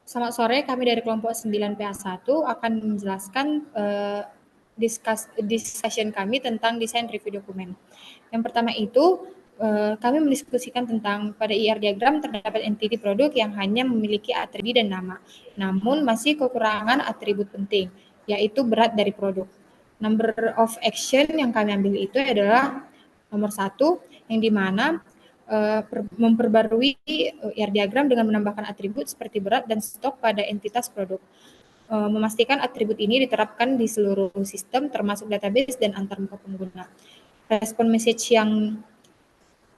Selamat sore, kami dari kelompok 9PA1 akan menjelaskan discussion kami tentang desain review dokumen. Yang pertama itu, kami mendiskusikan tentang pada IR diagram terdapat entity produk yang hanya memiliki atribut dan nama, namun masih kekurangan atribut penting, yaitu berat dari produk. Number of action yang kami ambil itu adalah nomor 1, yang dimana memperbarui IR diagram dengan menambahkan atribut seperti berat dan stok pada entitas produk. Memastikan atribut ini diterapkan di seluruh sistem termasuk database dan antarmuka pengguna. Respon message yang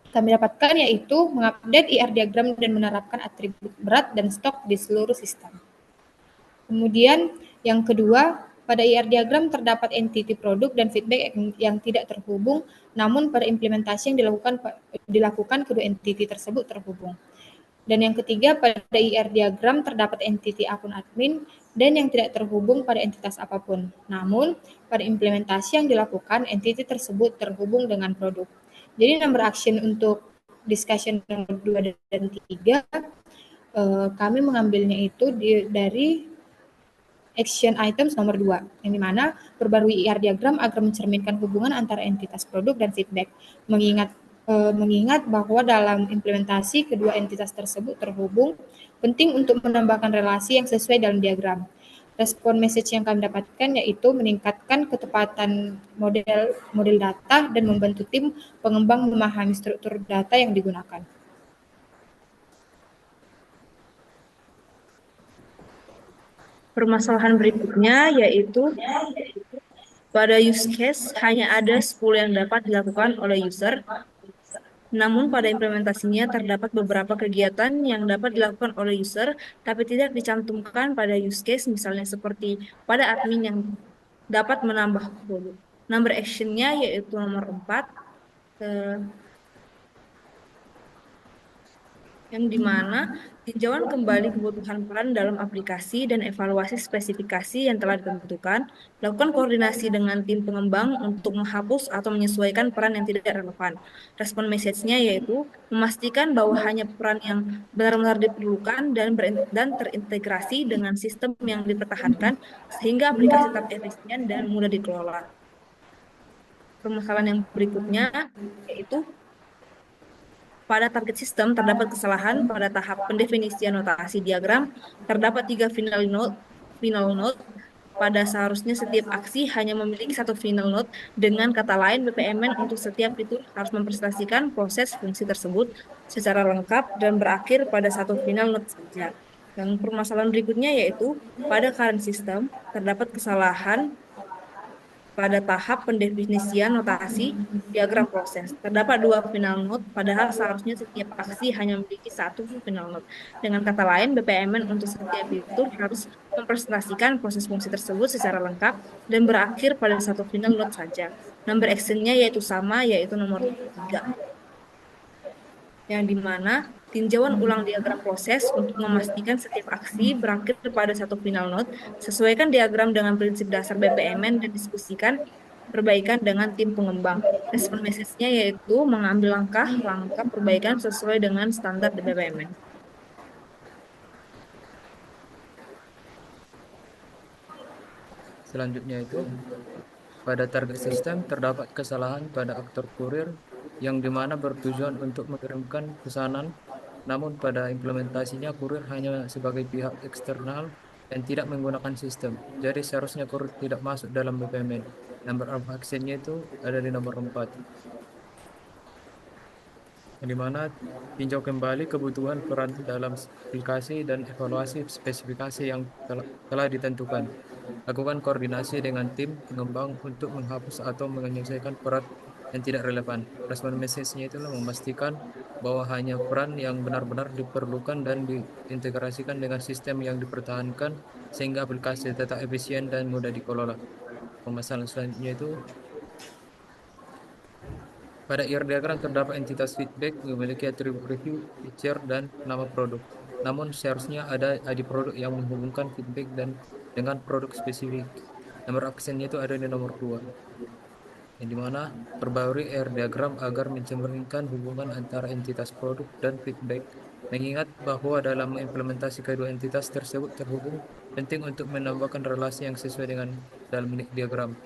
kami dapatkan yaitu mengupdate IR diagram dan menerapkan atribut berat dan stok di seluruh sistem. Kemudian yang kedua, pada IR diagram terdapat entity produk dan feedback yang tidak terhubung, namun pada implementasi yang dilakukan kedua entity tersebut terhubung. Dan yang ketiga, pada IR diagram terdapat entity akun admin dan yang tidak terhubung pada entitas apapun. Namun, pada implementasi yang dilakukan, entity tersebut terhubung dengan produk. Jadi number action untuk discussion nomor 2 dan 3, kami mengambilnya itu dari action items nomor 2, yang dimana perbarui IR diagram agar mencerminkan hubungan antara entitas produk dan feedback, mengingat bahwa dalam implementasi kedua entitas tersebut terhubung, penting untuk menambahkan relasi yang sesuai dalam diagram. Respon message yang kami dapatkan yaitu meningkatkan ketepatan model data dan membantu tim pengembang memahami struktur data yang digunakan. Permasalahan berikutnya yaitu pada use case hanya ada 10 yang dapat dilakukan oleh user, namun pada implementasinya terdapat beberapa kegiatan yang dapat dilakukan oleh user tapi tidak dicantumkan pada use case, misalnya seperti pada admin yang dapat menambah produk. Number action-nya yaitu nomor 4, yang dimana tinjauan kembali kebutuhan peran dalam aplikasi dan evaluasi spesifikasi yang telah ditentukan, lakukan koordinasi dengan tim pengembang untuk menghapus atau menyesuaikan peran yang tidak relevan. Respon message-nya yaitu memastikan bahwa hanya peran yang benar-benar diperlukan dan terintegrasi dengan sistem yang dipertahankan sehingga aplikasi tetap efisien dan mudah dikelola. Permasalahan yang berikutnya yaitu pada target sistem terdapat kesalahan pada tahap pendefinisian notasi diagram. Terdapat 3 final node. Pada seharusnya setiap aksi hanya memiliki satu final node. Dengan kata lain, BPMN untuk setiap fitur harus mempresentasikan proses fungsi tersebut secara lengkap dan berakhir pada satu final node saja. Dan permasalahan berikutnya yaitu pada current system terdapat kesalahan pada tahap pendefinisian notasi diagram proses. Terdapat 2 final node, padahal seharusnya setiap aksi hanya memiliki satu final node. Dengan kata lain, BPMN untuk setiap fitur harus mempresentasikan proses fungsi tersebut secara lengkap dan berakhir pada satu final node saja. Number action-nya yaitu sama, yaitu nomor 3. Yang dimana tinjauan ulang diagram proses untuk memastikan setiap aksi berakhir pada satu final node, sesuaikan diagram dengan prinsip dasar BPMN dan diskusikan perbaikan dengan tim pengembang. Respon message-nya yaitu mengambil langkah-langkah perbaikan sesuai dengan standar BPMN. Selanjutnya itu, pada target sistem terdapat kesalahan pada aktor kurir yang dimana bertujuan untuk mengirimkan pesanan, namun pada implementasinya kurir hanya sebagai pihak eksternal dan tidak menggunakan sistem. Jadi seharusnya kurir tidak masuk dalam BPMN. Number of action-nya itu ada di nomor 4. Yang dimana tinjau kembali kebutuhan peran dalam aplikasi dan evaluasi spesifikasi yang telah ditentukan. Lakukan koordinasi dengan tim pengembang untuk menghapus atau menyelesaikan peran yang tidak relevan. Respon message-nya itulah memastikan bahwa hanya peran yang benar-benar diperlukan dan diintegrasikan dengan sistem yang dipertahankan sehingga aplikasi tetap efisien dan mudah dikelola. Permasalahan selanjutnya itu, pada IR diagram terdapat entitas feedback memiliki atribut review, feature, dan nama produk. Namun seharusnya ada ID produk yang menghubungkan feedback dan dengan produk spesifik. Nomor absennya itu ada di nomor 2. Yang dimana perbarui IR diagram agar mencerminkan hubungan antara entitas produk dan feedback, Mengingat bahwa dalam mengimplementasi kedua entitas tersebut terhubung, penting untuk menambahkan relasi yang sesuai dengan dalam diagram.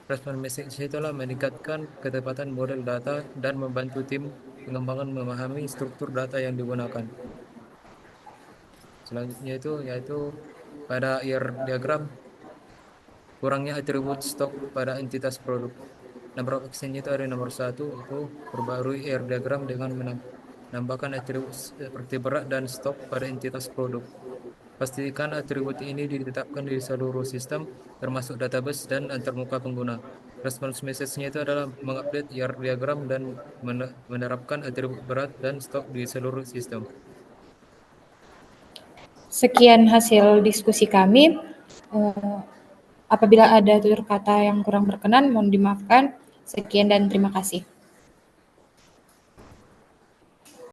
Response message itulah meningkatkan ketepatan model data dan membantu tim pengembangan memahami struktur data yang digunakan. Selanjutnya itu yaitu pada IR diagram kurangnya atribut stok pada entitas produk. Number of action itu ada nomor 1 itu perbarui IR diagram dengan menambahkan atribut seperti berat dan stok pada entitas produk. Pastikan atribut ini ditetapkan di seluruh sistem, termasuk database dan antarmuka pengguna. Response message-nya itu adalah mengupdate IR diagram dan menerapkan atribut berat dan stok di seluruh sistem. Sekian hasil diskusi kami. Apabila ada tutur kata yang kurang berkenan, mohon dimaafkan. Sekian dan terima kasih.